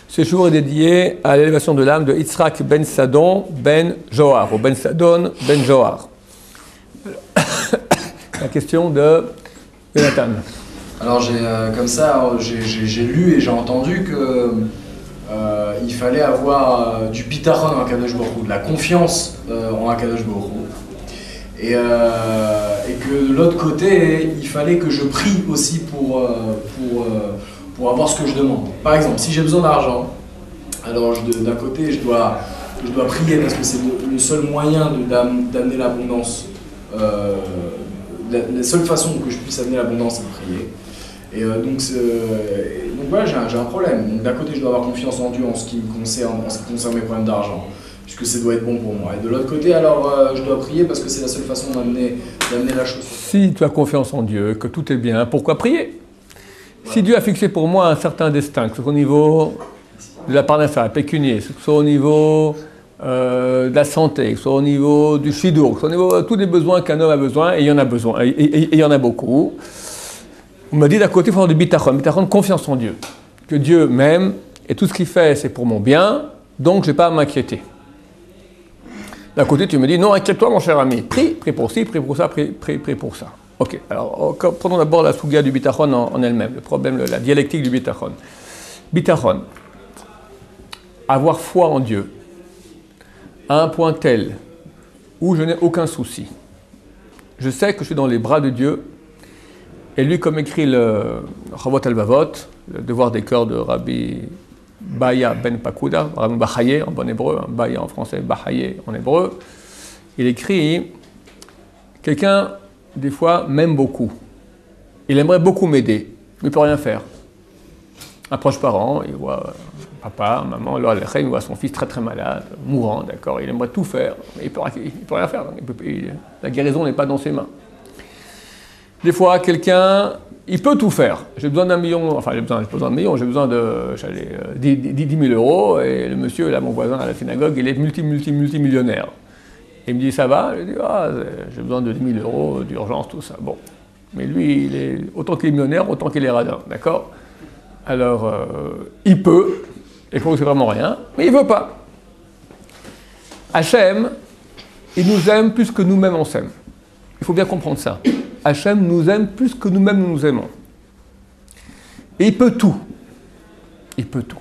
Ce jour est dédié à l'élévation de l'âme de Yitzhak ben Sadon ben Johar, ou ben Sadon ben Johar. La question de Jonathan. Alors j'ai lu et j'ai entendu que il fallait avoir du bitachon en Akadosh Baruch Hu, de la confiance en Akadosh Baruch Hu. Et que de l'autre côté, il fallait que je prie aussi pour avoir ce que je demande. Par exemple, si j'ai besoin d'argent, alors d'un côté, je dois prier parce que c'est le seul moyen d'amener l'abondance. La seule façon que je puisse amener l'abondance, c'est de prier. Et donc voilà, j'ai un problème. Donc d'un côté, je dois avoir confiance en Dieu en ce qui me concerne, mes problèmes d'argent, puisque ça doit être bon pour moi. Et de l'autre côté, alors, je dois prier parce que c'est la seule façon d'amener la chose. Si tu as confiance en Dieu, que tout est bien, pourquoi prier? Voilà. Si Dieu a fixé pour moi un certain destin, que ce soit au niveau de la parnassa, pécunier, que ce soit au niveau de la santé, que ce soit au niveau du shidour, que ce soit au niveau de tous les besoins qu'un homme a besoin, et il y en a besoin, et il y en a beaucoup. On m'a dit d'un côté, il faut avoir du bitachon, confiance en Dieu. Que Dieu m'aime, et tout ce qu'il fait, c'est pour mon bien, donc je n'ai pas à m'inquiéter. D'un côté, tu me dis, non, inquiète-toi, mon cher ami, prie pour ci, prie pour ça, prie pour ça. Ok, alors prenons d'abord la souga du bitachon en elle-même, le problème, la dialectique du bitachon. Bitachon, avoir foi en Dieu, à un point tel où je n'ai aucun souci. Je sais que je suis dans les bras de Dieu. Et lui, comme écrit le Chavot al-Vavot, le devoir des cœurs de Rabbi Baya ben Pakuda, Rabbi Bahaye en bon hébreu, Baya en français, Bahaye en hébreu, il écrit « Quelqu'un, des fois, m'aime beaucoup. Il aimerait beaucoup m'aider, mais il ne peut rien faire. Un proche parent, il voit papa, maman, il voit son fils très très malade, mourant, d'accord, il aimerait tout faire, mais il ne peut rien faire. La guérison n'est pas dans ses mains. Des fois, quelqu'un, il peut tout faire. J'ai besoin d'un million, enfin, j'ai besoin de 10 000 euros, et le monsieur, là, mon voisin à la synagogue, il est multimillionnaire. Il me dit, ça va? Je dis, j'ai besoin de 10 000 euros d'urgence, tout ça. Bon. Mais lui, il est autant qu'il est millionnaire, autant qu'il est radin, d'accord? Alors, il peut, et pour lui, c'est vraiment rien, mais il ne veut pas. Hachem, il nous aime plus que nous-mêmes on s'aime. Il faut bien comprendre ça. Hachem nous aime plus que nous-mêmes nous aimons. Et il peut tout. Il peut tout.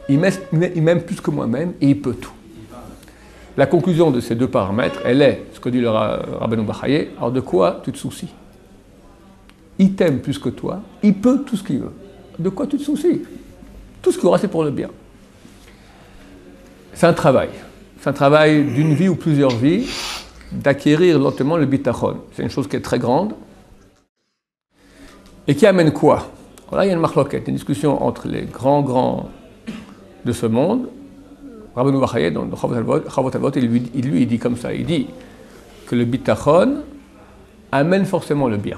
Il m'aime plus que moi-même et il peut tout. La conclusion de ces deux paramètres, elle est, ce que dit le Rabbeinu Bahaye, alors de quoi tu te soucies? Il t'aime plus que toi, il peut tout ce qu'il veut. De quoi tu te soucies? Tout ce qu'il aura, c'est pour le bien. C'est un travail. C'est un travail d'une vie ou plusieurs vies, d'acquérir lentement le bitachon. C'est une chose qui est très grande. Et qui amène quoi? Alors là, il y a une marloquette, une discussion entre les grands de ce monde. Rabbeinu Bahaye, dans le Chavot al-Vavot, il dit comme ça, il dit que le bitachon amène forcément le bien.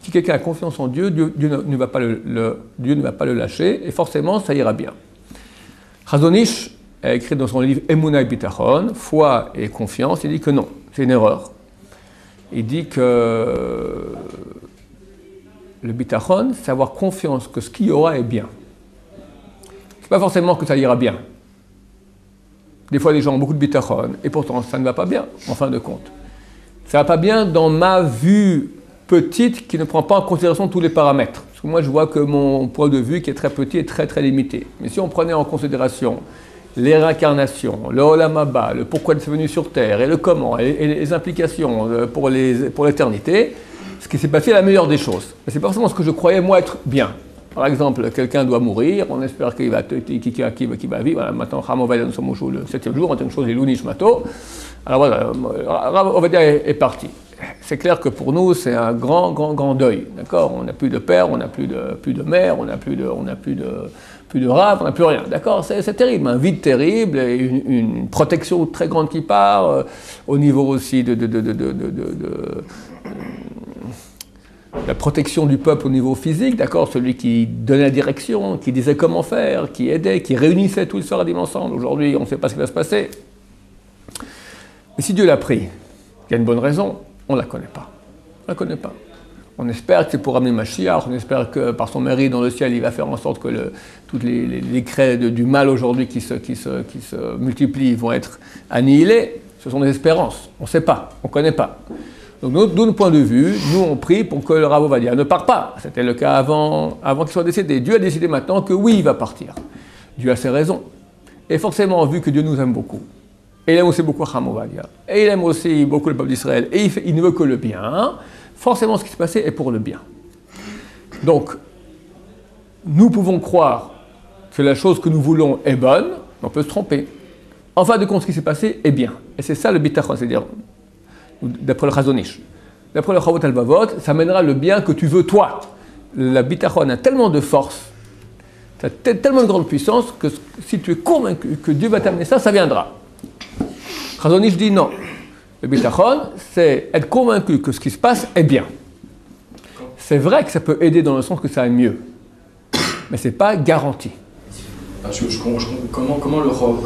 Si quelqu'un a confiance en Dieu, Dieu ne va pas le lâcher, et forcément, ça ira bien. Chazon Ish a écrit dans son livre Emunah et Bitachon, foi et confiance, il dit que non, c'est une erreur. Il dit que le bitachon, c'est avoir confiance que ce qu'il y aura est bien. C'est pas forcément que ça ira bien. Des fois, les gens ont beaucoup de bitachon, et pourtant, ça ne va pas bien, en fin de compte. Ça ne va pas bien dans ma vue petite qui ne prend pas en considération tous les paramètres. Parce que moi, je vois que mon point de vue, qui est très petit, est très très limité. Mais si on prenait en considération les réincarnations, le Olam Haba, le pourquoi c'est venu sur Terre, et le comment, et les implications pour l'éternité, ce qui s'est passé est la meilleure des choses. Mais c'est pas forcément ce que je croyais, moi, être bien. Par exemple, quelqu'un doit mourir, on espère qu'il va vivre. Voilà, maintenant, Chama Ovadia, nous sommes le 7e jour, on a une chose, les Lunishmato. Alors voilà, Rav Ovadia est parti. C'est clair que pour nous, c'est un grand deuil, d'accord? On n'a plus de père, on n'a plus de mère, on n'a plus de Rav, on n'a plus rien, d'accord? C'est terrible, un vide terrible, et une protection très grande qui part, au niveau aussi de la protection du peuple au niveau physique, d'accord? Celui qui donnait la direction, qui disait comment faire, qui aidait, qui réunissait tous les Sfaradim ensemble. Aujourd'hui, on ne sait pas ce qui va se passer. Mais si Dieu l'a pris, il y a une bonne raison, on ne la connaît pas. On ne la connaît pas. On espère que c'est pour ramener Mashiach, on espère que par son mérite dans le ciel, il va faire en sorte que tous les craies du mal aujourd'hui qui se multiplient vont être annihilés. Ce sont des espérances, on ne sait pas, on ne connaît pas. Donc de notre point de vue, nous on prie pour que le Rav Ovadia ne parte pas. C'était le cas avant qu'il soit décédé. Dieu a décidé maintenant que oui, il va partir. Dieu a ses raisons. Et forcément, vu que Dieu nous aime beaucoup, et il aime aussi beaucoup Rav Ovadia, et il aime aussi beaucoup le peuple d'Israël, et il ne veut que le bien, forcément ce qui s'est passé est pour le bien. Donc, nous pouvons croire que la chose que nous voulons est bonne, mais on peut se tromper. En fin de compte, ce qui s'est passé est bien. Et c'est ça le bitachon, c'est-à-dire, d'après le Chazon Ish. D'après le Chavot Halvavot, ça mènera le bien que tu veux toi. La bitachon a tellement de force, ça a tellement de grande puissance, que si tu es convaincu que Dieu va t'amener ça, ça viendra. Chazon Ish dit non. Le bitachon, c'est être convaincu que ce qui se passe est bien. C'est vrai que ça peut aider dans le sens que ça aille mieux, mais ce n'est pas garanti. Comment le Chavot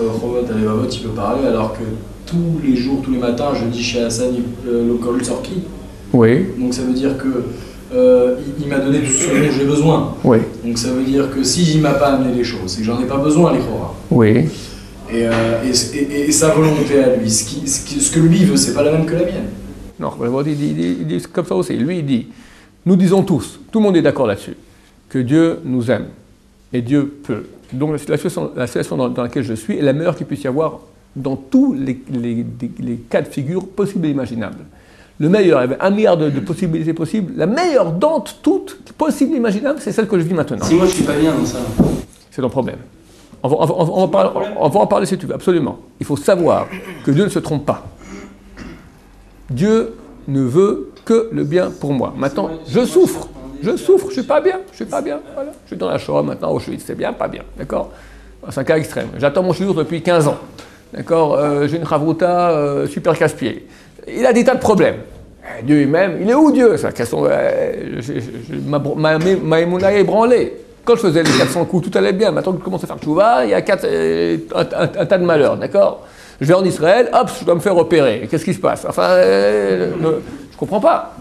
Halvavot il peut parler alors que tous les jours, tous les matins, je dis chez Hassan le Kol Sorki. Oui. Donc ça veut dire que il m'a donné tout ce dont j'ai besoin. Oui. Donc ça veut dire que s'il ne m'a pas amené les choses, c'est que j'en ai pas besoin, les Chora. Oui. Et sa volonté à lui, ce que lui veut, c'est pas la même que la mienne. Non, il dit comme ça aussi. Lui, il dit, nous disons tous, tout le monde est d'accord là-dessus, que Dieu nous aime et Dieu peut. Donc la situation dans laquelle je suis est la meilleure qu'il puisse y avoir dans tous les cas de figure possibles et imaginables. Le meilleur, il y avait 1 milliard de possibilités possibles. La meilleure d'entre toutes possibles et imaginables, c'est celle que je vis maintenant. Si moi je suis pas bien dans ça. C'est ton problème. On va en parler si tu veux, absolument. Il faut savoir que Dieu ne se trompe pas. Dieu ne veut que le bien pour moi. Maintenant, je souffre, je suis pas bien, voilà. Je suis dans la Shoah maintenant, au Auschwitz, c'est bien, pas bien, d'accord? C'est un cas extrême. J'attends mon chiour depuis 15 ans, d'accord? J'ai une chavruta super casse-pied. Il a des tas de problèmes. Dieu il m'aime, il est où Dieu? C'est la question, ma émouna est ébranlée. Quand je faisais les 400 coups, tout allait bien. Maintenant que je commence à faire tchouva, il y a un tas de malheurs, d'accord? Je vais en Israël, hop, je dois me faire opérer. Qu'est-ce qui se passe? Enfin, je ne comprends pas.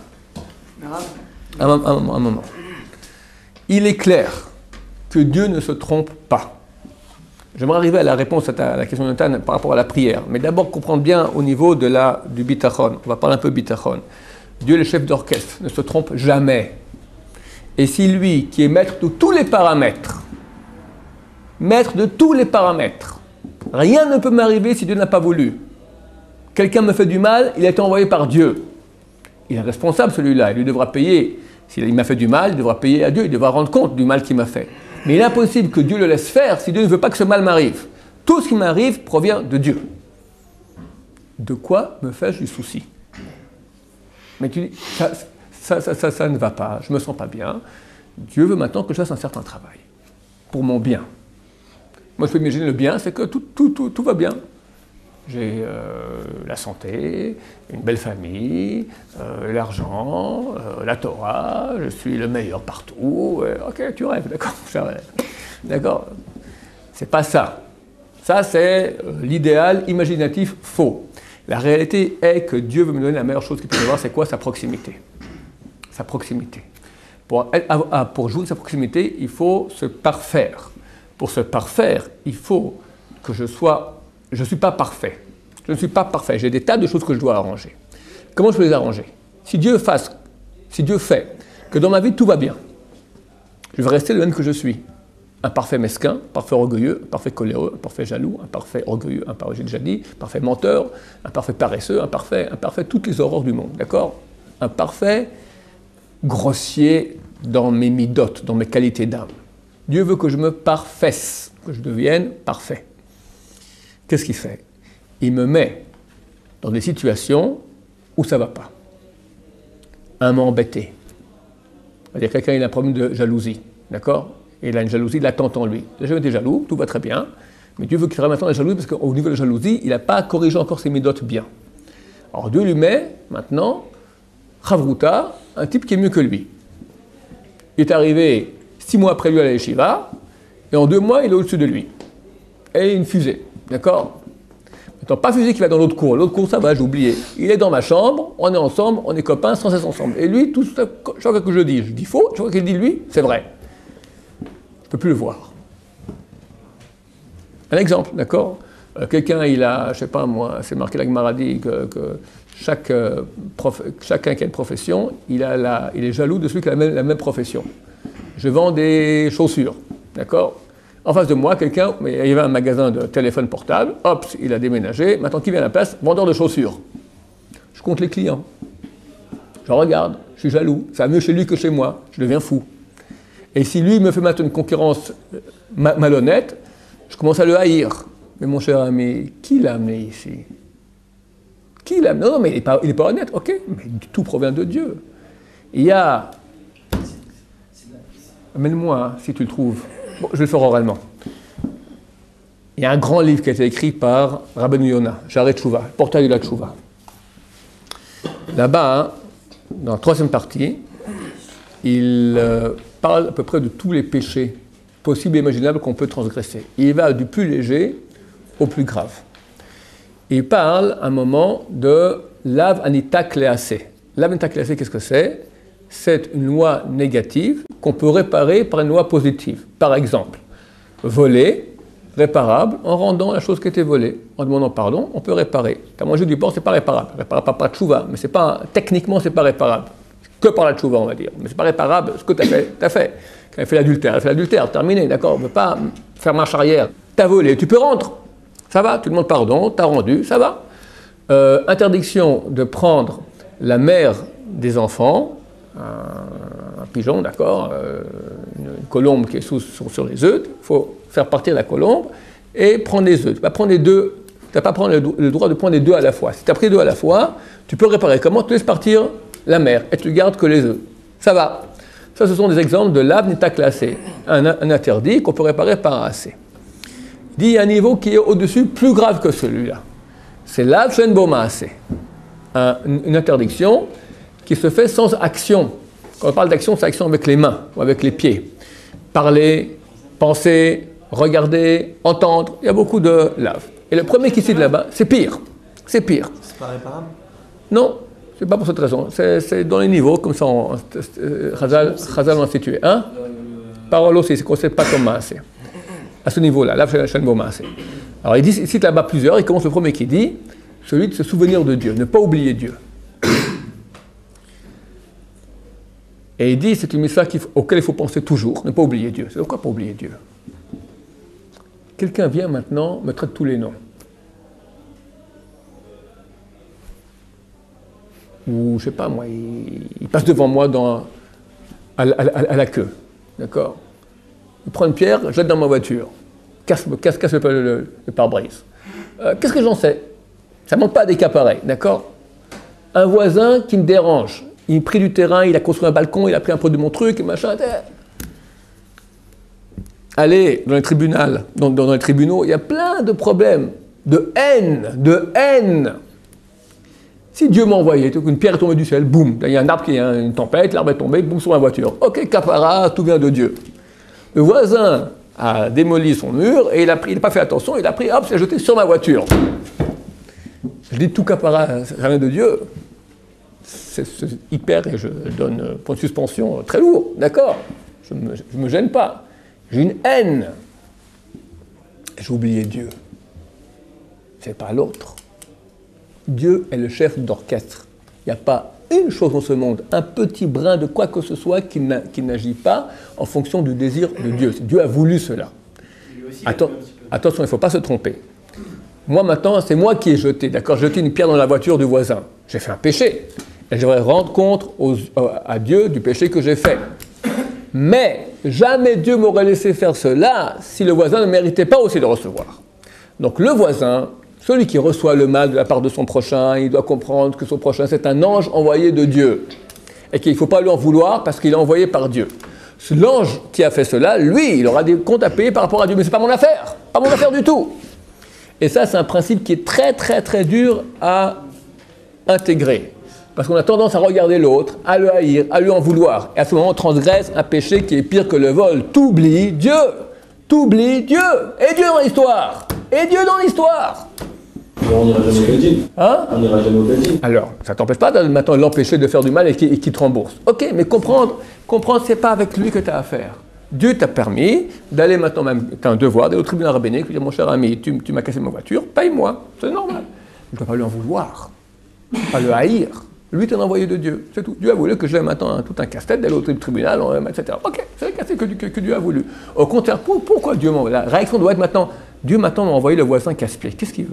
Un moment. Il est clair que Dieu ne se trompe pas. J'aimerais arriver à la réponse à la question de Nathan par rapport à la prière. Mais d'abord, comprendre bien au niveau du bitachon. On va parler un peu bitachon. Dieu, le chef d'orchestre, ne se trompe jamais. Et si lui, qui est maître de tous les paramètres, rien ne peut m'arriver si Dieu n'a pas voulu. Quelqu'un me fait du mal, il a été envoyé par Dieu. Il est responsable celui-là, il lui devra payer. S'il m'a fait du mal, il devra payer à Dieu, il devra rendre compte du mal qu'il m'a fait. Mais il est impossible que Dieu le laisse faire si Dieu ne veut pas que ce mal m'arrive. Tout ce qui m'arrive provient de Dieu. De quoi me fais-je du souci? Mais tu dis, ça ne va pas, je ne me sens pas bien. Dieu veut maintenant que je fasse un certain travail, pour mon bien. Moi, je peux imaginer le bien, c'est que tout va bien. J'ai la santé, une belle famille, l'argent, la Torah, je suis le meilleur partout. Ok, tu rêves, d'accord? D'accord? C'est pas ça. Ça, c'est l'idéal imaginatif faux. La réalité est que Dieu veut me donner la meilleure chose qu'il peut y avoir, c'est quoi? Sa proximité. Sa proximité. Pour jouer de sa proximité, il faut se parfaire. Pour se parfaire, il faut que je ne suis pas parfait. Je ne suis pas parfait. J'ai des tas de choses que je dois arranger. Comment je peux les arranger? Si Dieu fait que dans ma vie tout va bien, je vais rester le même que je suis. Un parfait mesquin, un parfait orgueilleux, un parfait coléreux, un parfait jaloux, un parfait orgueilleux, un parfait, j'ai déjà dit, un parfait menteur, un parfait paresseux, un parfait toutes les horreurs du monde, d'accord? Un parfait grossier dans mes midotes, dans mes qualités d'âme. Dieu veut que je me parfaisse, que je devienne parfait. Qu'est-ce qu'il fait? Il me met dans des situations où ça ne va pas. Un m'a embêté. C'est-à-dire quelqu'un il a un problème de jalousie, d'accord? Et il a une jalousie latente en lui. Il n'a jamais été jaloux, tout va très bien, mais Dieu veut qu'il travaille maintenant la jalousie parce qu'au niveau de la jalousie, il n'a pas corrigé encore ses midotes bien. Alors Dieu lui met maintenant, Chavruta, un type qui est mieux que lui. Il est arrivé 6 mois après lui à la yeshiva, et en 2 mois, il est au-dessus de lui. Et une fusée, d'accord? Maintenant, pas Fusy qui va dans l'autre cour. L'autre cour, ça va, j'ai oublié. Il est dans ma chambre, on est ensemble, on est copains, sans cesse ensemble. Et lui, tout ça, chaque fois que je dis faux, chaque fois qu'il dit lui, c'est vrai. Je ne peux plus le voir. Un exemple, d'accord? Quelqu'un, il a, je sais pas moi, c'est marqué la Gemara dit que chacun qui a une profession, il est jaloux de celui qui a la même profession. Je vends des chaussures, d'accord? En face de moi, quelqu'un, il y avait un magasin de téléphone portable, hop, il a déménagé, maintenant qui vient à la place? Vendeur de chaussures. Je compte les clients. Je regarde, je suis jaloux, ça va mieux chez lui que chez moi, je deviens fou. Et si lui me fait maintenant une concurrence malhonnête, je commence à le haïr. Mais mon cher ami, qui l'a amené ici? Qui l'a amené? Non, mais il n'est pas honnête, ok, mais tout provient de Dieu. Il y a... Amène-moi, hein, si tu le trouves. Bon, je vais le faire oralement. Il y a un grand livre qui a été écrit par Rabbeinu Yonah, Sha'arei Teshuvah, Portail de la Teshuvah. Là-bas, hein, dans la troisième partie, il parle à peu près de tous les péchés possibles et imaginables qu'on peut transgresser. Il va du plus léger au plus grave. Il parle à un moment de Lav Anita Kleasé. Lav Anita Kleasé, qu'est-ce que c'est? C'est une loi négative qu'on peut réparer par une loi positive. Par exemple, voler, réparable, en rendant la chose qui était volée. En demandant pardon, on peut réparer. Tu as mangé du porc, c'est pas réparable. Réparable par tchouva, mais techniquement, c'est pas réparable. Que par la tchouva, on va dire. Mais c'est pas réparable ce que tu as fait. Quand elle fait l'adultère, terminé, d'accord? On ne peut pas faire marche arrière. Tu as volé, tu peux rendre. Ça va, tu demandes pardon, tu as rendu, ça va. Interdiction de prendre la mère des enfants, un pigeon, d'accord, une colombe qui est sur les œufs, il faut faire partir la colombe et prendre les œufs. Tu vas prendre les deux, tu n'as pas prendre le droit de prendre les deux à la fois. Si tu as pris deux à la fois, tu peux réparer. Comment? Tu laisses partir la mère et tu gardes que les œufs. Ça va. Ça, ce sont des exemples de Lav Nita Kleasé, un interdit qu'on peut réparer par un assez. Il dit il y a un niveau qui est au-dessus, plus grave que celui-là. C'est Lav She'en Bo Ma'aseh, une interdiction qui se fait sans action. Quand on parle d'action, c'est action avec les mains ou avec les pieds. Parler, penser, regarder, entendre, il y a beaucoup de Lav. Et le premier qui cite là-bas, c'est pire. C'est pire. C'est pas réparable? Non. C'est pas pour cette raison. C'est dans les niveaux, comme ça, Chazal l'a institué. Hein? Parole aussi, c'est qu'on ne sait pas comme Maaseh. À ce niveau-là, là, She'en Bo Ma'aseh. Alors, il cite là-bas plusieurs. Il commence le premier qui dit, celui de se souvenir de Dieu, ne pas oublier Dieu. Et il dit, c'est une mitzvah auquel il faut penser toujours, ne pas oublier Dieu. C'est pourquoi pas oublier Dieu? Quelqu'un vient maintenant, me traite tous les noms. Ou, je sais pas moi, il passe devant moi à la queue, d'accord? Il prend une pierre, jette dans ma voiture, casse le pare-brise. Qu'est-ce que j'en sais? Ça ne manque pas des cas pareils, d'accord? Un voisin qui me dérange, il a pris du terrain, il a construit un balcon, il a pris un peu de mon truc, machin. Allez, dans les tribunaux, il y a plein de problèmes, de haine. Si Dieu m'a envoyé, une pierre est tombée du ciel, boum, il y a un arbre qui a une tempête, l'arbre est tombé, boum, sur ma voiture. Ok, capara, tout vient de Dieu. Le voisin a démoli son mur et il n'a pas fait attention, il a pris, hop, c'est jeté sur ma voiture. Je dis tout capara, ça vient de Dieu. C'est hyper, et je donne point de suspension très lourd, d'accord? Je ne me gêne pas. J'ai une haine. J'ai oublié Dieu. C'est pas l'autre. Dieu est le chef d'orchestre. Il n'y a pas une chose dans ce monde, un petit brin de quoi que ce soit qui n'agit pas en fonction du désir de Dieu. Dieu a voulu cela. Attention, il ne faut pas se tromper. Moi maintenant, c'est moi qui ai jeté, d'accord? J'ai jeté une pierre dans la voiture du voisin. J'ai fait un péché. Et je devrais rendre compte à Dieu du péché que j'ai fait. Mais jamais Dieu m'aurait laissé faire cela si le voisin ne méritait pas aussi de recevoir. Donc le voisin, celui qui reçoit le mal de la part de son prochain, il doit comprendre que son prochain, c'est un ange envoyé de Dieu. Et qu'il ne faut pas lui en vouloir parce qu'il est envoyé par Dieu. L'ange qui a fait cela, lui, il aura des comptes à payer par rapport à Dieu. Mais ce n'est pas mon affaire. Pas mon affaire du tout. Et ça, c'est un principe qui est très, très, très dur à intégrer. Parce qu'on a tendance à regarder l'autre, à le haïr, à lui en vouloir. Et à ce moment, on transgresse un péché qui est pire que le vol. T'oublies Dieu. T'oublies Dieu. Et Dieu dans l'histoire. Et Dieu dans l'histoire. On n'ira jamais au Beddin. Hein? On n'ira jamais au Beddin. Alors, ça ne t'empêche pas de maintenant l'empêcher de faire du mal et qu'il te rembourse. Ok, mais comprendre, c'est pas avec lui que tu as affaire. Dieu t'a permis d'aller maintenant, même, tu as un devoir, d'aller au tribunal rabbinique, lui dire, mon cher ami, tu m'as cassé ma voiture, paye-moi, c'est normal. Je ne dois pas lui en vouloir, pas le haïr. Lui, tu es un envoyé de Dieu, c'est tout. Dieu a voulu que j'ai maintenant tout un casse-tête, d'aller au tribunal, etc. Ok, c'est le casse-tête que Dieu a voulu. Au contraire, pourquoi Dieu m'envoie? La réaction doit être maintenant, Dieu maintenant m'a envoyé le voisin casse-pied. Qu'est-ce qu'il veut?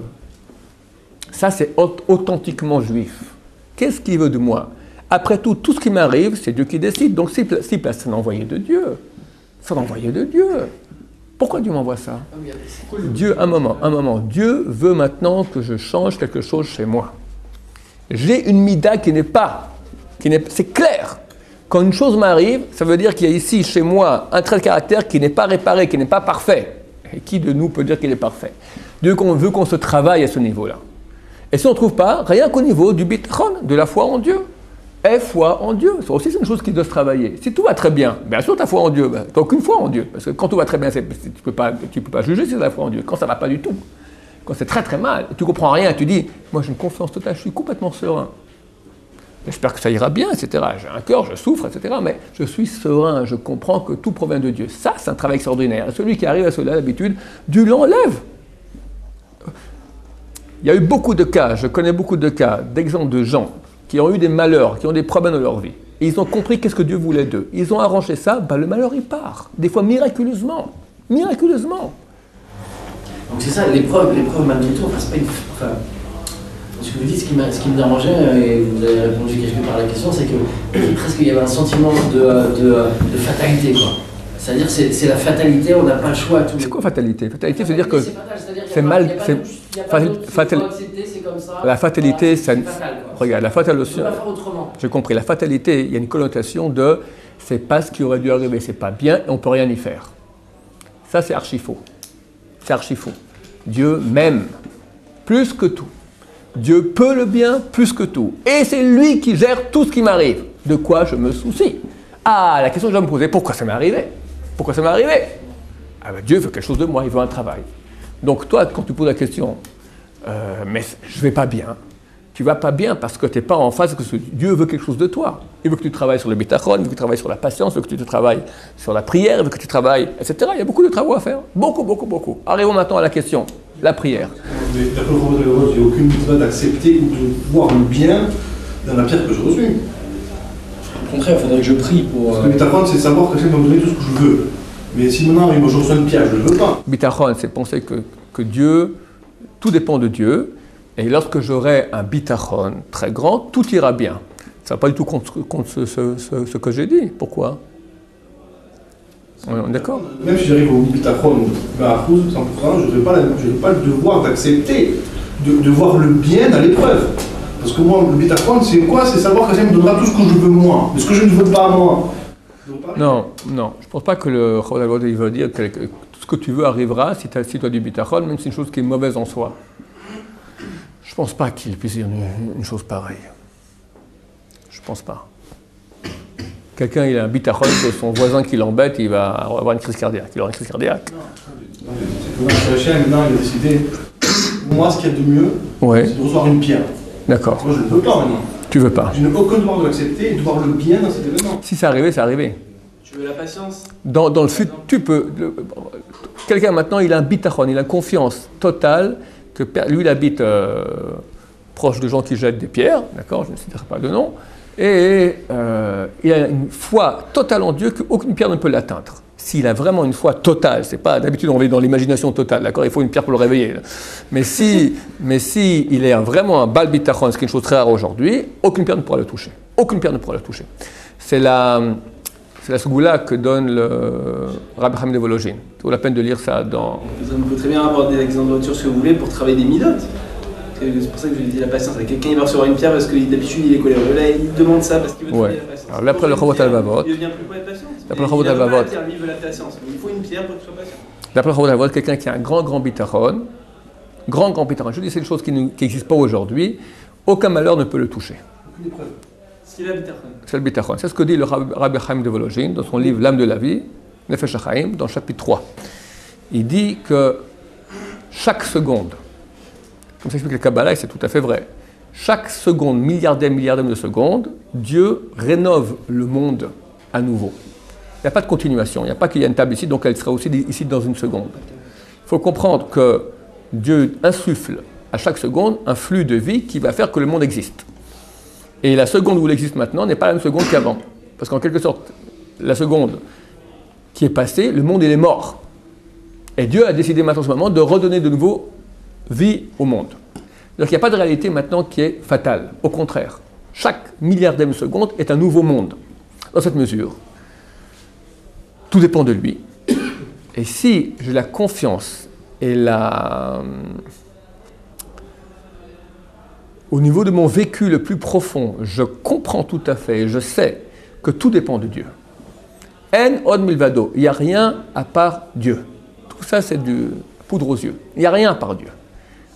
Ça, c'est authentiquement juif. Qu'est-ce qu'il veut de moi? Après tout, tout ce qui m'arrive, c'est Dieu qui décide. Donc, s'il place un envoyé de Dieu, c'est un envoyé de Dieu. Pourquoi Dieu m'envoie ça? Dieu, un moment. Dieu veut maintenant que je change quelque chose chez moi. J'ai une mida c'est clair. Quand une chose m'arrive, ça veut dire qu'il y a ici, chez moi, un trait de caractère qui n'est pas réparé, qui n'est pas parfait. Et qui de nous peut dire qu'il est parfait? Dieu veut qu'on se travaille à ce niveau-là. Et si on ne trouve pas, rien qu'au niveau du bitachon, de la foi en Dieu. Aie foi en Dieu. Ça aussi, c'est une chose qui doit se travailler. Si tout va très bien, bien sûr, tu as foi en Dieu. Tu n'as aucune foi en Dieu. Parce que quand tout va très bien, tu peux pas juger si tu as la foi en Dieu. Quand ça ne va pas du tout, quand c'est très très mal, tu ne comprends rien, tu dis, moi j'ai une confiance totale, je suis complètement serein. J'espère que ça ira bien, etc. J'ai un cœur, je souffre, etc. Mais je suis serein, je comprends que tout provient de Dieu. Ça, c'est un travail extraordinaire. Celui qui arrive à cela, d'habitude, Dieu l'enlève. Il y a eu beaucoup de cas, je connais beaucoup de cas, d'exemples de gens qui ont eu des malheurs, qui ont des problèmes dans leur vie. Et ils ont compris qu'est-ce que Dieu voulait d'eux. Ils ont arrangé ça, le malheur il part. Des fois miraculeusement. Miraculeusement. Donc c'est ça, l'épreuve malgré tout, c'est pas une... ce que vous dites, ce qui me dérangeait, et vous avez répondu quelque part à la question, c'est que presque il y avait un sentiment de fatalité, quoi. C'est-à-dire c'est la fatalité, on n'a pas le choix. C'est quoi fatalité? Fatalité, c'est dire que c'est mal. La fatalité, ça... Regarde, la fatalité... On ne peut pas faire autrement. J'ai compris. La fatalité, il y a une connotation de c'est pas ce qui aurait dû arriver, c'est pas bien, et on ne peut rien y faire. Ça, c'est archi faux. C'est archi faux. Dieu m'aime plus que tout. Dieu peut le bien plus que tout. Et c'est lui qui gère tout ce qui m'arrive. De quoi je me soucie? Ah, la question que je dois me poser, pourquoi ça m'est arrivé? Pourquoi ça m'est arrivé? Ah ben, Dieu veut quelque chose de moi, il veut un travail. Donc toi, quand tu poses la question, mais je ne vais pas bien, tu ne vas pas bien parce que tu n'es pas en phase, que Dieu veut quelque chose de toi. Il veut que tu travailles sur le bitachon, il veut que tu travailles sur la patience, il veut que tu travailles sur la prière, il veut que tu travailles, etc. Il y a beaucoup de travaux à faire. Beaucoup. Arrivons maintenant à la question, la prière. Mais d'après le Rav Dalavot, j'ai aucune mitzvah d'accepter ou de voir le bien dans la pierre que je reçus. Au contraire, il faudrait que je prie pour... Parce que le bitachon, c'est savoir que quelqu'un va me donner tout ce que je veux. Mais si maintenant, je reçois une pierre, je ne le veux pas. Bitachon, c'est penser que Dieu, tout dépend de Dieu, et lorsque j'aurai un bitachon très grand, tout ira bien. Ça ne va pas du tout contre ce que j'ai dit. Pourquoi? On est d'accord? Même si j'arrive au bitachon, à 100%, je n'ai pas le devoir d'accepter, de voir le bien dans l'épreuve. Parce que moi, le bitachon, c'est quoi? C'est savoir que ça me donnera tout ce que je veux moi, mais ce que je ne veux pas moi. Non, je ne pense pas que le Rav Dalavot veut dire que tout ce que tu veux arrivera si tu as du bitachon, même si c'est une chose qui est mauvaise en soi. Je ne pense pas qu'il puisse dire une chose pareille. Je ne pense pas. Quelqu'un, il a un bitachon, que son voisin qui l'embête, il va avoir une crise cardiaque. Il aura une crise cardiaque. Le chien, maintenant, il a décidé, moi, ce qu'il y a de mieux, c'est de recevoir une pierre. D'accord. Moi, je ne veux pas maintenant. Tu veux pas. Je n'ai aucun devoir de l'accepter et de voir le bien dans cet événement. Si c'est arrivé, c'est arrivé. Tu veux la patience? Dans le futur, tu peux. Quelqu'un maintenant, il a un bitachon, il a une confiance totale que lui, il habite proche de gens qui jettent des pierres, d'accord, je ne citerai pas de nom, et il a une foi totale en Dieu qu'aucune pierre ne peut l'atteindre. S'il a vraiment une foi totale, c'est pas d'habitude on est dans l'imagination totale, d'accord, il faut une pierre pour le réveiller. Mais si il est vraiment un bal bitachon, ce qui est une chose très rare aujourd'hui, aucune pierre ne pourra le toucher. Aucune pierre ne pourra le toucher. C'est la segoula que donne le Rabbi Chaim de Volojine. Ça vaut la peine de lire ça dans... On peut très bien avoir des exemples de voitures, ce que vous voulez, pour travailler des midotes. C'est pour ça que je lui dis la patience. Quelqu'un il va recevoir une pierre parce que d'habitude il est coléreux. Là il demande ça parce qu'il veut travailler la patience. Alors d'après le Chovot HaLevavot, il devient plus quoi être patient. D'après le Chovot HaLevavot, lui veut la patience. Il faut une pierre pour que tu sois patient. D'après le Chovot HaLevavot, quelqu'un qui a un grand bitachon, grand bitachon, je dis c'est une chose qui n'existe pas aujourd'hui, aucun malheur ne peut le toucher. Aucune épreuve. C'est la bitachon. C'est le bitachon. C'est ce que dit le Rabbi Chaim de Volojine dans son livre L'âme de la vie, Nefesh HaChaim, dans le chapitre 3. Il dit que chaque seconde Comme s'explique le Kabbalah, et c'est tout à fait vrai. Chaque seconde, milliardième de seconde, Dieu rénove le monde à nouveau. Il n'y a pas de continuation, il n'y a pas qu'il y a une table ici, donc elle sera aussi ici dans une seconde. Il faut comprendre que Dieu insuffle à chaque seconde un flux de vie qui va faire que le monde existe. Et la seconde où il existe maintenant n'est pas la même seconde qu'avant. Parce qu'en quelque sorte, la seconde qui est passée, le monde il est mort. Et Dieu a décidé maintenant en ce moment de redonner de nouveau vie au monde. Donc il n'y a pas de réalité maintenant qui est fatale. Au contraire, chaque milliardième seconde est un nouveau monde. Dans cette mesure, tout dépend de lui. Et si j'ai la confiance et au niveau de mon vécu le plus profond, je comprends tout à fait, je sais que tout dépend de Dieu. En od milvado, il n'y a rien à part Dieu. Tout ça c'est du poudre aux yeux. Il n'y a rien à part Dieu.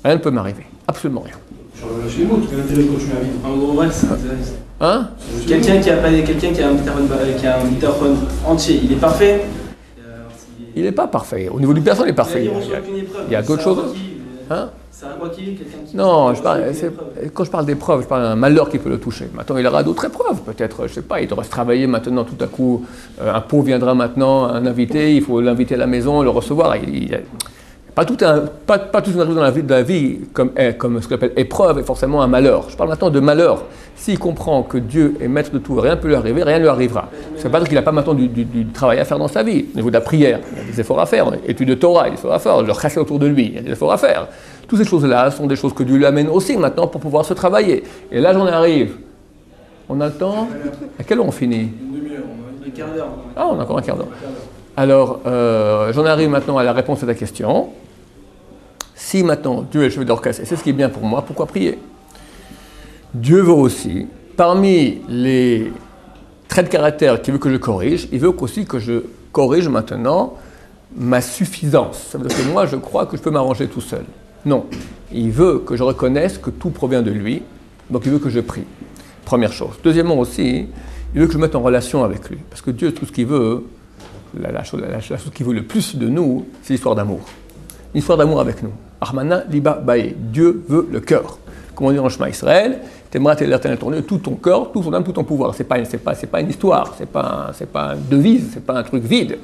Rien ne peut m'arriver, absolument rien. Sur le Shemot, quel intérêt de continuer à vivre? En gros, ouais, c'est Hein? quelqu'un qui a un bitachon entier, il est parfait. Il n'est pas parfait. Au niveau du personne, il est parfait. Il y a d'autres choses. Hein? C'est un quoi qu'il est, quelqu'un qui... Non, quand je parle d'épreuve, je parle d'un malheur qui peut le toucher. Maintenant, il aura d'autres épreuves, peut-être, je ne sais pas, il devra se travailler maintenant, tout à coup, un pot viendra maintenant, un invité, il faut l'inviter à la maison, le recevoir. Pas tout ce qui arrive dans la vie comme ce qu'on appelle épreuve est forcément un malheur. Je parle maintenant de malheur. S'il comprend que Dieu est maître de tout, rien ne peut lui arriver, rien ne lui arrivera. Ça ne veut pas dire qu'il n'a pas maintenant du travail à faire dans sa vie. Au niveau de la prière, il y a des efforts à faire. Étude de Torah, il y a des efforts à faire. Le chasser autour de lui, il y a des efforts à faire. Toutes ces choses-là sont des choses que Dieu lui amène aussi maintenant pour pouvoir se travailler. Et là, j'en arrive. On a le temps? À quelle heure on finit? Une demi-heure, un quart d'heure. Ah, on a encore un quart d'heure. Alors, j'en arrive maintenant à la réponse à ta question. Si maintenant Dieu est le chef d'orchestre, et c'est ce qui est bien pour moi, pourquoi prier? Dieu veut aussi, parmi les traits de caractère qu'il veut que je corrige, il veut aussi que je corrige maintenant ma suffisance. Ça veut dire que moi, je crois que je peux m'arranger tout seul. Non, il veut que je reconnaisse que tout provient de lui, donc il veut que je prie. Première chose. Deuxièmement aussi, il veut que je me mette en relation avec lui, parce que Dieu, tout ce qu'il veut, la chose qu'il veut le plus de nous, c'est l'histoire d'amour. Une histoire d'amour avec nous. Armana liba bae. Dieu veut le cœur. Comme on dit dans le Shema Israël, t'aimeras l'Éternel ton Dieu, tout ton cœur, tout ton âme, tout ton pouvoir. C'est pas une histoire, c'est pas une devise, c'est pas un truc vide.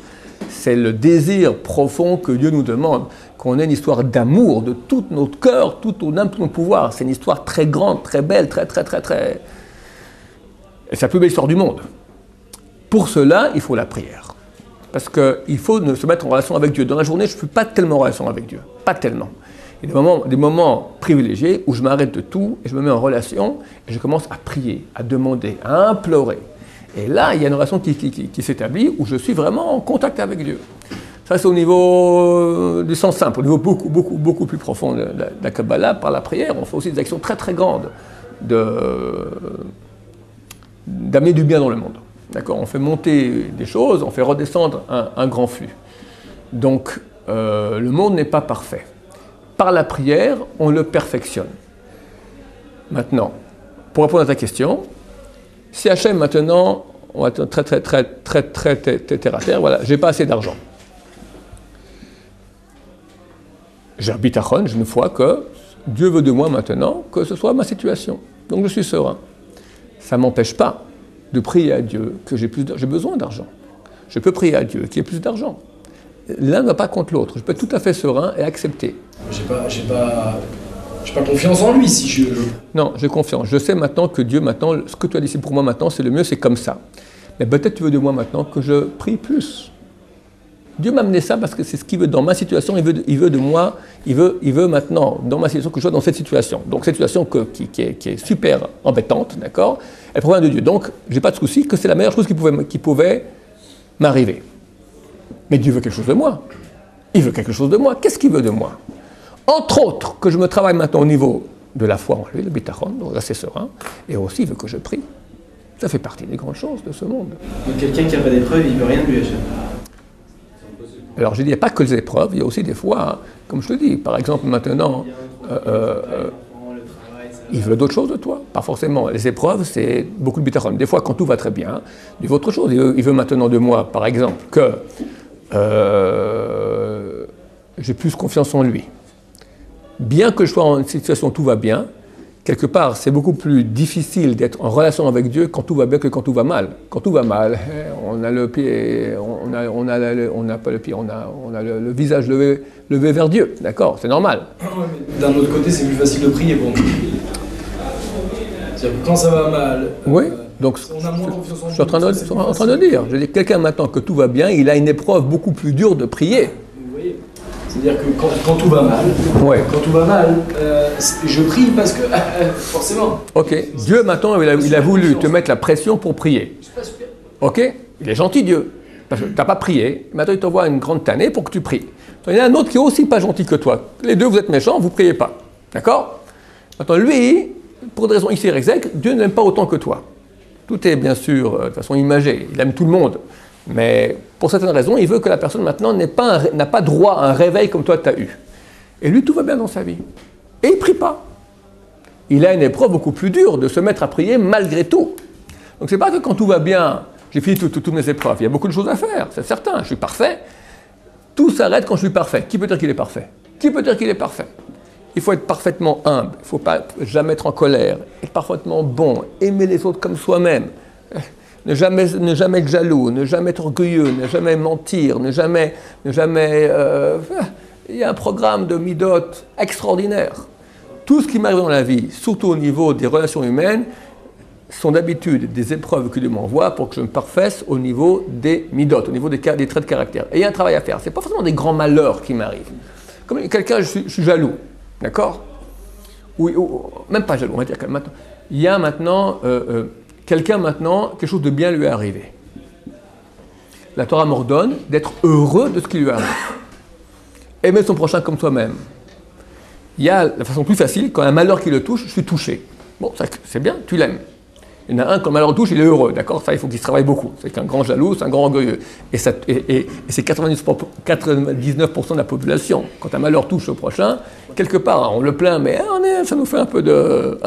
C'est le désir profond que Dieu nous demande, qu'on ait une histoire d'amour de tout notre cœur, tout ton âme, tout ton pouvoir. C'est une histoire très grande, très belle, très. Et c'est la plus belle histoire du monde. Pour cela, il faut la prière. Parce qu'il faut se mettre en relation avec Dieu. Dans la journée, je ne suis pas tellement en relation avec Dieu. Pas tellement. Il y a des moments privilégiés où je m'arrête de tout et je me mets en relation et je commence à prier, à demander, à implorer. Et là, il y a une relation qui s'établit où je suis vraiment en contact avec Dieu. Ça, c'est au niveau du sens simple, au niveau beaucoup plus profond de la Kabbalah. Par la prière, on fait aussi des actions très grandes d'amener du bien dans le monde. D'accord, on fait monter des choses, on fait redescendre un grand flux. Donc, le monde n'est pas parfait. Par la prière, on le perfectionne. Maintenant, pour répondre à ta question, si Hachem maintenant, on va être très terre à terre, voilà, j'ai pas assez d'argent. J'ai un bitachon, j'ai une foi que Dieu veut de moi maintenant que ce soit ma situation. Donc je suis serein. Ça ne m'empêche pas de prier à Dieu que j'ai besoin d'argent. Je peux prier à Dieu qu'il y ait plus d'argent. L'un ne va pas contre l'autre. Je peux être tout à fait serein et accepter. J'ai pas confiance en lui si je... Non, j'ai confiance. Je sais maintenant que Dieu, maintenant, ce que tu as décidé pour moi maintenant, c'est le mieux, c'est comme ça. Mais peut-être tu veux de moi maintenant que je prie plus. Dieu m'a amené ça parce que c'est ce qu'il veut dans ma situation. Il veut de moi, il veut maintenant, dans ma situation, que je sois dans cette situation. Donc cette situation qui est super embêtante, d'accord? Elle provient de Dieu. Donc, je n'ai pas de souci que c'est la meilleure chose qui pouvait m'arriver. Mais Dieu veut quelque chose de moi. Il veut quelque chose de moi. Qu'est-ce qu'il veut de moi? Entre autres, que je me travaille maintenant au niveau de la foi en lui, le bitachon, donc là c'est serein, et aussi il veut que je prie. Ça fait partie des grandes choses de ce monde. Donc quelqu'un qui n'a pas d'épreuve, il ne veut rien de lui, Hachem. Alors je dis, il n'y a pas que les épreuves, il y a aussi des fois, hein, comme je te dis, par exemple maintenant, il veut d'autres choses de toi. Pas forcément. Les épreuves, c'est beaucoup de bitachon. Des fois, quand tout va très bien, il veut autre chose. Il veut maintenant de moi, par exemple, que j'ai plus confiance en lui. bien que je sois en situation où tout va bien, quelque part, c'est beaucoup plus difficile d'être en relation avec Dieu quand tout va bien que quand tout va mal. Quand tout va mal, on a le pied, on n'a pas le pied, on a le visage levé vers Dieu, d'accord, c'est normal. D'un autre côté, c'est plus facile de prier pour nous. C'est-à-dire que quand ça va mal, Oui, donc on a moins confiance en je suis en train Dieu, c'est plus de facile. dire, je dis, quelqu'un maintenant que tout va bien, il a une épreuve beaucoup plus dure de prier. Vous voyez, c'est-à-dire que quand tout va mal, Ouais. je prie parce que forcément. Ok, Dieu maintenant, il a voulu te mettre la pression pour prier. C'est pas super. Ok, il est gentil Dieu, parce que tu n'as pas prié, maintenant il t'envoie une grande tannée pour que tu pries. Il y en a un autre qui est aussi pas gentil que toi. Les deux, vous êtes méchants, vous ne priez pas. D'accord? Maintenant lui, pour des raisons X, Y, Z, Dieu ne l'aime pas autant que toi. Tout est bien sûr de façon imagée, il aime tout le monde. Mais pour certaines raisons, il veut que la personne maintenant n'a pas droit à un réveil comme toi tu as eu. Et lui, tout va bien dans sa vie. Et il ne prie pas. Il a une épreuve beaucoup plus dure de se mettre à prier malgré tout. Donc c'est pas que quand tout va bien, j'ai fini toutes mes épreuves. Il y a beaucoup de choses à faire, c'est certain, je suis parfait. Tout s'arrête quand je suis parfait. Qui peut dire qu'il est parfait? Qui peut dire qu'il est parfait? Il faut être parfaitement humble, il ne faut pas jamais être en colère, être parfaitement bon, aimer les autres comme soi-même, ne jamais être jaloux, ne jamais être orgueilleux, ne jamais mentir, il y a un programme de midot extraordinaire. Tout ce qui m'arrive dans la vie, surtout au niveau des relations humaines, sont d'habitude des épreuves que Dieu m'envoie pour que je me parfaisse au niveau des midot, au niveau des traits de caractère. Et il y a un travail à faire. Ce n'est pas forcément des grands malheurs qui m'arrivent. Comme quelqu'un, je suis jaloux. D'accord? Ou même pas jaloux, on va dire que maintenant. Il y a maintenant, quelqu'un maintenant, quelque chose de bien lui est arrivé. La Torah m'ordonne d'être heureux de ce qui lui arrive. Aimer son prochain comme soi-même. Il y a la façon plus facile, quand un malheur qui le touche, je suis touché. Bon, ça, c'est bien, tu l'aimes. Il y en a un, quand le malheur le touche, il est heureux, d'accord? Ça, il faut qu'il se travaille beaucoup. C'est qu'un grand jaloux, c'est un grand orgueilleux. Et c'est 99% de la population. Quand un malheur touche au prochain, quelque part, on le plaint, mais ça nous fait un peu de...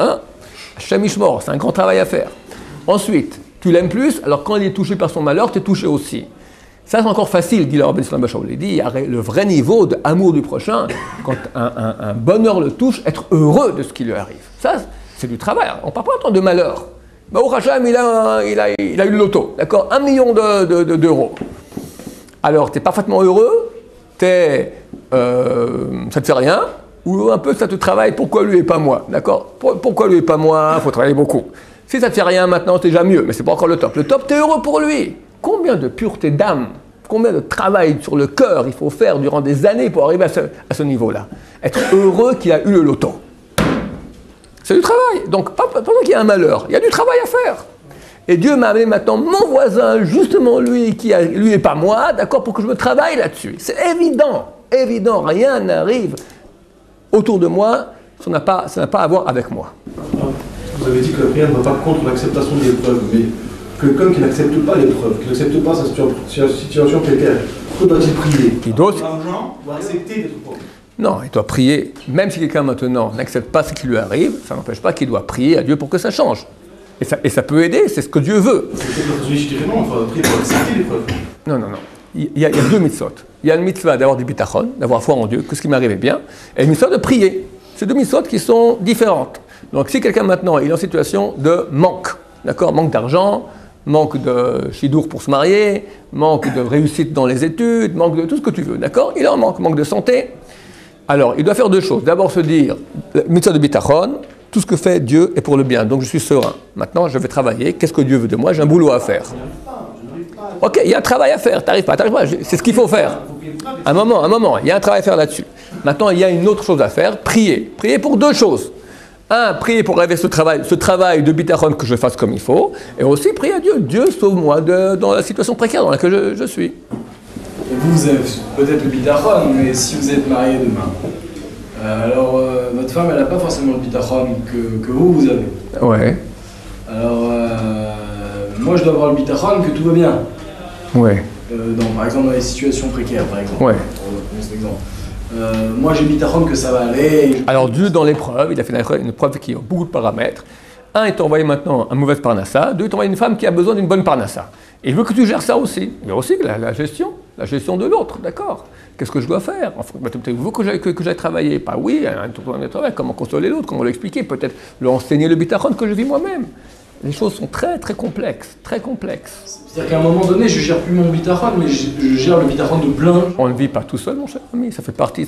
Chamichmor, c'est un grand travail à faire. Ensuite, tu l'aimes plus, alors quand il est touché par son malheur, tu es touché aussi. Ça, c'est encore facile, dit le Rabbi Islam Bachar. Il dit, il y a le vrai niveau d'amour du prochain, quand un bonheur le touche, être heureux de ce qui lui arrive. Ça, c'est du travail. On ne parle pas tant de malheur. Au Hacham, il a eu le loto, d'accord, 1 million d'euros. Alors, tu es parfaitement heureux, ça ne te fait rien, ou un peu ça te travaille, pourquoi lui et pas moi, d'accord? Pourquoi lui et pas moi? Il faut travailler beaucoup. Si ça ne te fait rien maintenant, c'est déjà mieux, mais c'est pas encore le top. Le top, tu es heureux pour lui. Combien de pureté d'âme, combien de travail sur le cœur il faut faire durant des années pour arriver à ce niveau-là? Être heureux qu'il a eu le loto. C'est du travail. Donc, pas qu'il y a un malheur, il y a du travail à faire. Et Dieu m'a amené maintenant mon voisin, justement lui et pas moi, d'accord, pour que je me travaille là-dessus. C'est évident, rien n'arrive autour de moi, ça n'a pas à voir avec moi. Vous avez dit que la prière ne va pas contre l'acceptation de l'épreuve, mais quelqu'un qui n'accepte pas l'épreuve, qui n'accepte pas sa situation précaire, pourquoi doit-il prier? Il doit accepter d'être pauvre. Non, il doit prier. Même si quelqu'un maintenant n'accepte pas ce qui lui arrive, ça n'empêche pas qu'il doit prier à Dieu pour que ça change. Et ça peut aider, c'est ce que Dieu veut. Non, il faut prier pour accepter l'épreuve. Non. Il y a deux mitzvot. Il y a une mitzvah d'avoir du bitachon, d'avoir foi en Dieu, que ce qui m'arrivait bien, et une mitzvah de prier. C'est deux mitzvot qui sont différentes. Donc si quelqu'un maintenant il est en situation de manque, d'accord, manque d'argent, manque de chidour pour se marier, manque de réussite dans les études, manque de tout ce que tu veux, d'accord? Il en manque de santé. Alors, il doit faire deux choses. D'abord se dire, mitzvah de bitachon, tout ce que fait Dieu est pour le bien, donc je suis serein. Maintenant, je vais travailler. Qu'est-ce que Dieu veut de moi? J'ai un boulot à faire. Ok, il y a un travail à faire. T'arrives pas. C'est ce qu'il faut faire. Un moment. Il y a un travail à faire là-dessus. Maintenant, il y a une autre chose à faire. Prier. Prier pour deux choses. Un, prier pour rêver ce travail de bitachon que je fasse comme il faut. Et aussi prier à Dieu. Dieu, sauve-moi dans la situation précaire dans laquelle je suis. Et vous avez peut-être le bitachon, mais si vous êtes marié demain, alors votre femme, elle n'a pas forcément le bitachon que vous avez. Ouais. Alors, moi, je dois avoir le bitachon que tout va bien. Ouais. Par exemple, dans les situations précaires, par exemple. Ouais. Pour cet exemple. Moi, j'ai le bitachon que ça va aller. Alors Dieu, dans l'épreuve, il a fait une épreuve qui a beaucoup de paramètres. Un, il t'a envoyé maintenant un mauvais parnassa. Deux, il t'a envoyé une femme qui a besoin d'une bonne parnassa. Et il veut que tu gères ça aussi. Il y a aussi la gestion. la gestion de l'autre, d'accord. Qu'est-ce que je dois faire? Enfin, vous que j'aille travailler? Pas oui, un tour de travail, comment consoler l'autre, comment l'expliquer, peut-être lui enseigner le bitachon que je vis moi-même. Les choses sont très très complexes, très complexes. C'est-à-dire qu'à un moment donné, je gère plus mon bitachon, mais je gère le bitachon de plein. On ne vit pas tout seul, mon cher ami, ça fait partie,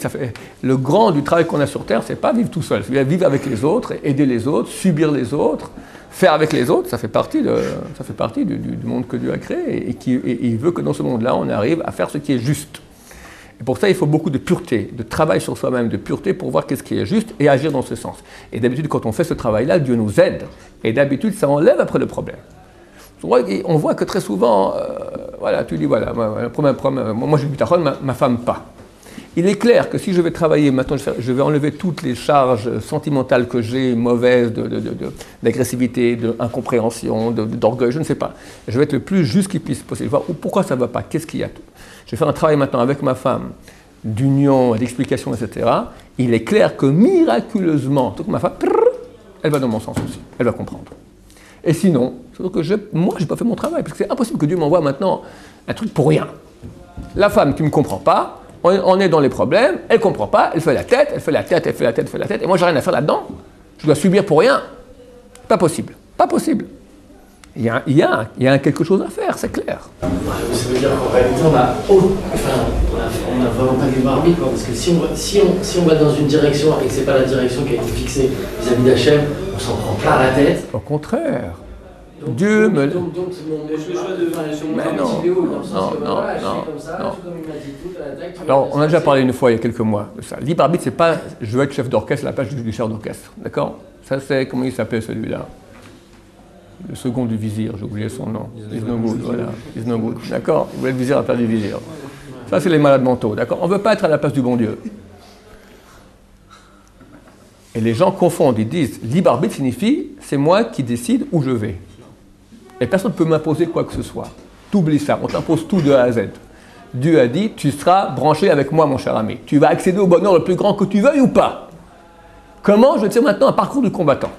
le grand du travail qu'on a sur Terre, c'est pas vivre tout seul, c'est vivre avec les autres, aider les autres, subir les autres, faire avec les autres, ça fait partie du monde que Dieu a créé, et il veut que dans ce monde-là, on arrive à faire ce qui est juste. Et pour ça, il faut beaucoup de pureté, de travail sur soi-même, de pureté pour voir qu'est-ce qui est juste et agir dans ce sens. Et d'habitude, quand on fait ce travail-là, Dieu nous aide. Et d'habitude, ça enlève après le problème. On voit que très souvent, voilà, tu dis, voilà, moi j'ai le bitachon, ma femme pas. Il est clair que si je vais travailler, maintenant je vais enlever toutes les charges sentimentales que j'ai, mauvaises, d'agressivité, d'incompréhension, d'orgueil, je ne sais pas. Je vais être le plus juste qu'il puisse possible. Voir pourquoi ça ne va pas, qu'est-ce qu'il y a. Je vais faire un travail maintenant avec ma femme, d'union, d'explication, etc. Il est clair que miraculeusement, toute ma femme, elle va dans mon sens aussi, elle va comprendre. Et sinon, c'est que moi, je n'ai pas fait mon travail, parce que c'est impossible que Dieu m'envoie maintenant un truc pour rien. La femme qui ne me comprend pas, on est dans les problèmes, elle ne comprend pas, elle fait la tête, elle fait la tête, elle fait la tête, elle fait la tête, et moi, j'ai rien à faire là-dedans. Je dois subir pour rien. Pas possible, pas possible. Il y a quelque chose à faire, c'est clair. Ça veut dire qu'en réalité, on n'a vraiment pas libre arbitre, parce que si on va dans une direction et que ce n'est pas la direction qui a été fixée vis-à-vis d'Hachem, on s'en prend plein la tête. Au contraire. Donc, Dieu me... Donc, le choix de sur mon non, vidéo, dans le sens que non, voilà, je non, fais comme ça, non. tout comme il m'a dit tout, à l'attaque. Alors, on a déjà parlé une fois, il y a quelques mois, de ça. Libre arbitre, c'est pas je veux être chef d'orchestre à la place du chef d'orchestre. D'accord? Ça, c'est, comment il s'appelle celui-là? Le second du vizir, j'ai oublié son nom. Isnogoud, voilà. Isnogoud, d'accord? Il voulait être vizir à la place du vizir. Ça, c'est les malades mentaux, d'accord? On ne veut pas être à la place du bon Dieu. Et les gens confondent, ils disent libre arbitre signifie c'est moi qui décide où je vais. Et personne ne peut m'imposer quoi que ce soit. T'oublies ça, on t'impose tout de A à Z. Dieu a dit, tu seras branché avec moi, mon cher ami. Tu vas accéder au bonheur le plus grand que tu veuilles ou pas. Comment? Je tire maintenant un parcours du combattant.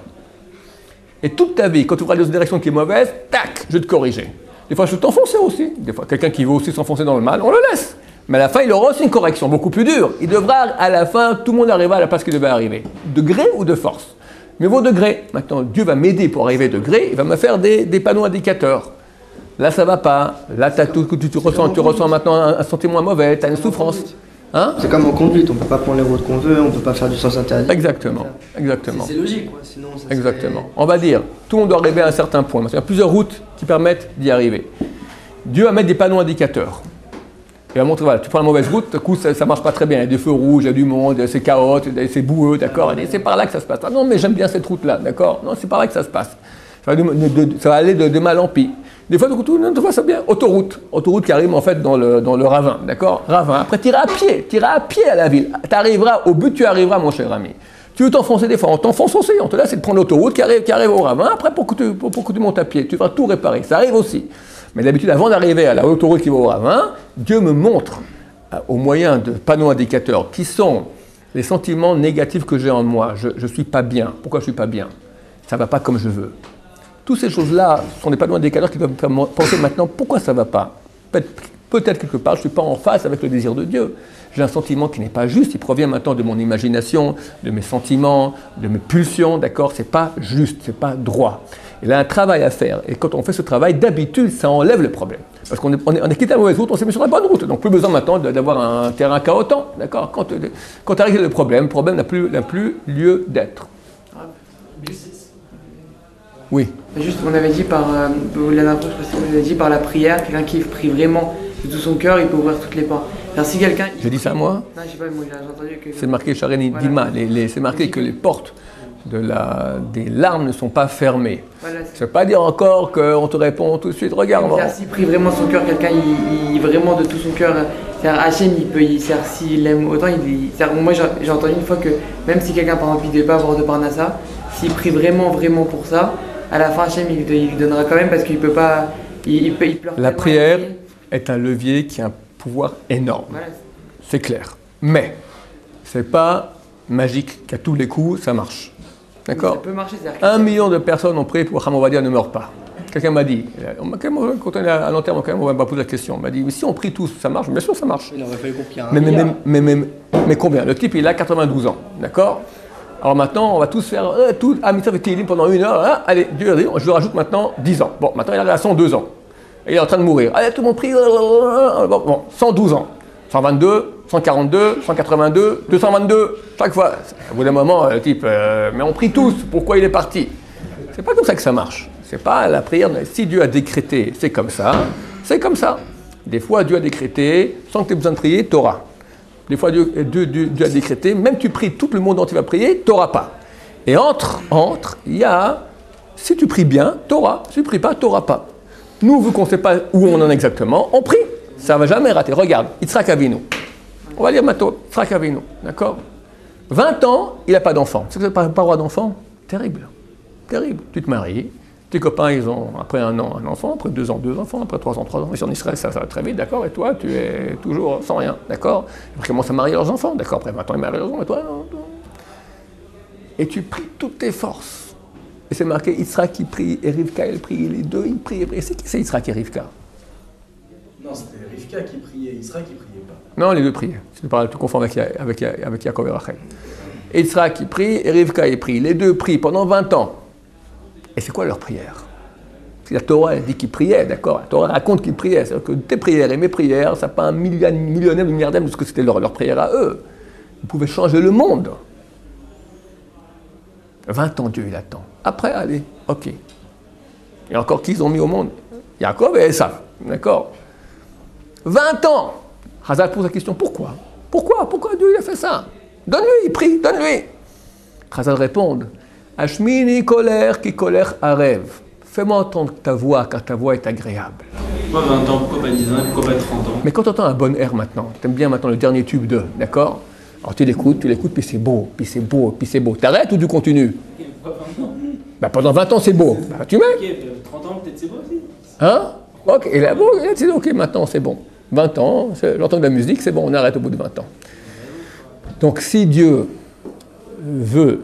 Et toute ta vie, quand tu vas dans une direction qui est mauvaise, tac, je vais te corriger. Des fois, je vais t'enfoncer aussi. Des fois, quelqu'un qui veut aussi s'enfoncer dans le mal, on le laisse. Mais à la fin, il aura aussi une correction beaucoup plus dure. Il devra, à la fin, tout le monde arrivera à la place qu'il devait arriver. De gré ou de force? Mais vos degrés. Maintenant, Dieu va m'aider pour arriver de gré, il va me faire des panneaux indicateurs. Là, ça ne va pas. Là, tu ressens maintenant un sentiment mauvais, tu as une souffrance. Hein? C'est comme en conduite, on ne peut pas prendre les routes qu'on veut, on ne peut pas faire du sens interdit. Exactement, exactement. C'est logique, quoi. Sinon, ça Exactement. On va dire, tout le monde doit arriver à un certain point. Il y a plusieurs routes qui permettent d'y arriver. Dieu va mettre des panneaux indicateurs. Il va montrer, voilà, tu prends la mauvaise route, du coup, ça ne marche pas très bien. Il y a des feux rouges, il y a du monde, c'est chaos, c'est boueux, d'accord? C'est par là que ça se passe. Ah non, mais j'aime bien cette route-là, d'accord? Non, c'est par là que ça se passe. Ça va aller de mal en pis. Des fois, tu vois ça bien. Autoroute qui arrive en fait dans le ravin, d'accord? Ravin. Après, tu iras à pied à la ville. Tu arriveras au but, tu arriveras, mon cher ami. Tu veux t'enfoncer des fois, on t'enfonce aussi. On te laisse de prendre l'autoroute qui arrive au ravin. Après, pour que tu montes à pied, tu vas tout réparer. Ça arrive aussi. Mais d'habitude, avant d'arriver à l'autoroute qui va au ravin, Dieu me montre, au moyen de panneaux indicateurs, qui sont les sentiments négatifs que j'ai en moi. Je ne suis pas bien. Pourquoi je ne suis pas bien? Ça ne va pas comme je veux. Toutes ces choses-là sont des panneaux indicateurs qui peuvent me penser maintenant pourquoi ça ne va pas. Peut-être quelque part, je ne suis pas en phase avec le désir de Dieu. J'ai un sentiment qui n'est pas juste, il provient maintenant de mon imagination, de mes sentiments, de mes pulsions, d'accord? C'est pas juste, c'est pas droit. Il y a un travail à faire. Et quand on fait ce travail, d'habitude, ça enlève le problème. Parce qu'on est quitté la mauvaise route, on s'est mis sur la bonne route. Donc plus besoin maintenant d'avoir un terrain chaotant, d'accord? Quand arrive le problème n'a plus lieu d'être. Oui. Juste, on avait dit par la dernière fois, je sais pas si on avait dit par la prière, quelqu'un qui prie vraiment de tout son cœur, il peut ouvrir toutes les portes. Alors si quelqu'un... J'ai dit ça moi? Non, je sais pas, moi j'ai entendu que... C'est marqué Chareni Dima, c'est marqué que les portes des larmes ne sont pas fermées. Voilà, ça ne veut pas dire encore qu'on te répond tout de suite, regarde. S'il prie vraiment son cœur, quelqu'un, il vraiment de tout son cœur, Hachem, s'il aime autant, moi j'ai entendu une fois que même si quelqu'un, par exemple, il ne devait pas avoir de Parnassa, s'il prie vraiment pour ça, à la fin, Hachem, il lui donnera quand même parce qu'il peut pas, il pleure. La prière est un levier qui a un pouvoir énorme. Voilà. C'est clair. Mais ce n'est pas magique qu'à tous les coups, ça marche. D'accord? 1 million de personnes ont prié pour que Hamovadia ne meure pas. quelqu'un m'a dit, quand on est à l'enterrement, on va pas poser la question, on m'a dit, mais si on prie tous, ça marche? Bien sûr, ça marche. Il aurait fallu qu'on prie un Mais milliard. combien? Le type, il a 92 ans, d'accord? Alors maintenant, on va tous faire tout Amitabh et Tehillim pendant 1 heure. Hein? Allez, Dieu a dit, je lui rajoute maintenant 10 ans. Bon, maintenant il arrive à 102 ans. Et il est en train de mourir. Allez, tout le monde prie. Bon, 112 ans. 122, 142, 182, 222. Chaque fois. Au bout d'un moment, le type, mais on prie tous. Pourquoi il est parti? C'est pas comme ça que ça marche. C'est pas la prière. Si Dieu a décrété, c'est comme ça. C'est comme ça. Des fois, Dieu a décrété, sans que tu aies besoin de prier, t'auras. Des fois, Dieu a décrété, même tu pries, tout le monde entier va prier, tu n'auras pas. Et il y a, si tu pries bien, tu auras. Si tu ne pries pas, tu n'auras pas. Nous, vu qu'on ne sait pas où on en est exactement, on prie. Ça ne va jamais rater. Regarde, Yitzhak Avinu. On va lire maintenant, Yitzhak Avinu, d'accord? 20 ans, il n'a pas d'enfant. C'est que tu n'as pas roi d'enfant? Terrible. Terrible. Tu te maries, tes copains, ils ont après 1 an un enfant, après 2 ans 2 enfants, après 3 ans 3 ans. Ici en Israël, ça va très vite, d'accord? Et toi, tu es toujours sans rien, d'accord? Après, ils commencent à marier leurs enfants, d'accord? Après 20 ans, ils marient leurs enfants, et toi? Et tu pries toutes tes forces. Et c'est marqué, Yitzhak qui prie, et Rivka, elle prie, les deux, ils prient. Et c'est qui c'est Yitzhak et Rivka? Non, c'était Rivka qui priait, Yitzhak qui priait pas. Non, les deux priaient. Tu confonds avec Yaakov et Rachel. Et Yitzhak qui prie, et Rivka, il prie. Les deux prient pendant 20 ans. Et c'est quoi leur prière? La Torah, elle dit qu'ils priaient, d'accord? La Torah raconte qu'ils priaient. C'est-à-dire que tes prières et mes prières, ça n'a pas un millionnaire ou milliardaire de ce que c'était leur prière à eux. Ils pouvaient changer le monde. 20 ans, Dieu, il attend. Après, allez, ok. Et encore qui ils ont mis au monde? Yaakov et Esav, d'accord? 20 ans! Hazal pose la question, pourquoi? Pourquoi Dieu il a fait ça? Donne-lui, il prie, donne-lui. Hazal répond, Ashmini colère qui colère à rêve. Fais-moi entendre ta voix quand ta voix est agréable. Pourquoi 20 ans, pourquoi pas 10 ans, pourquoi pas 30 ans? Mais quand tu entends un bon air maintenant, tu aimes bien maintenant le dernier tube 2, d'accord? Alors tu l'écoutes, puis c'est beau, puis c'est beau, puis c'est beau. T'arrêtes ou tu continues? Pourquoi 20 ans? Bah, pendant 20 ans c'est beau. Bah, tu mets. Ok, 30 ans, peut-être c'est beau aussi. Hein? Ok, et là, bon, c'est ok, maintenant c'est bon. 20 ans, j'entends de la musique, c'est bon, on arrête au bout de 20 ans. Donc si Dieu veut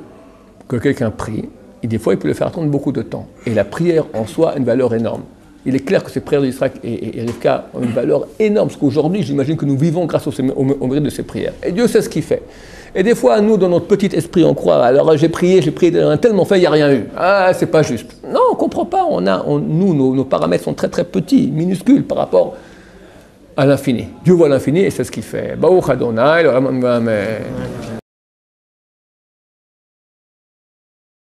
que quelqu'un prie, et des fois il peut le faire attendre beaucoup de temps. Et la prière en soi a une valeur énorme. Il est clair que ces prières d'Israël et Rivka ont une valeur énorme, parce qu'aujourd'hui j'imagine que nous vivons grâce au mérite de ces prières. Et Dieu sait ce qu'il fait. Et des fois, nous, dans notre petit esprit, on croit, alors j'ai prié, on a tellement fait, il n'y a rien eu. Ah, c'est pas juste. Non, on ne comprend pas. Nous, nos paramètres sont très très petits, minuscules par rapport à l'infini. Dieu voit l'infini et c'est ce qu'il fait. Baruch Adonai, le Amen.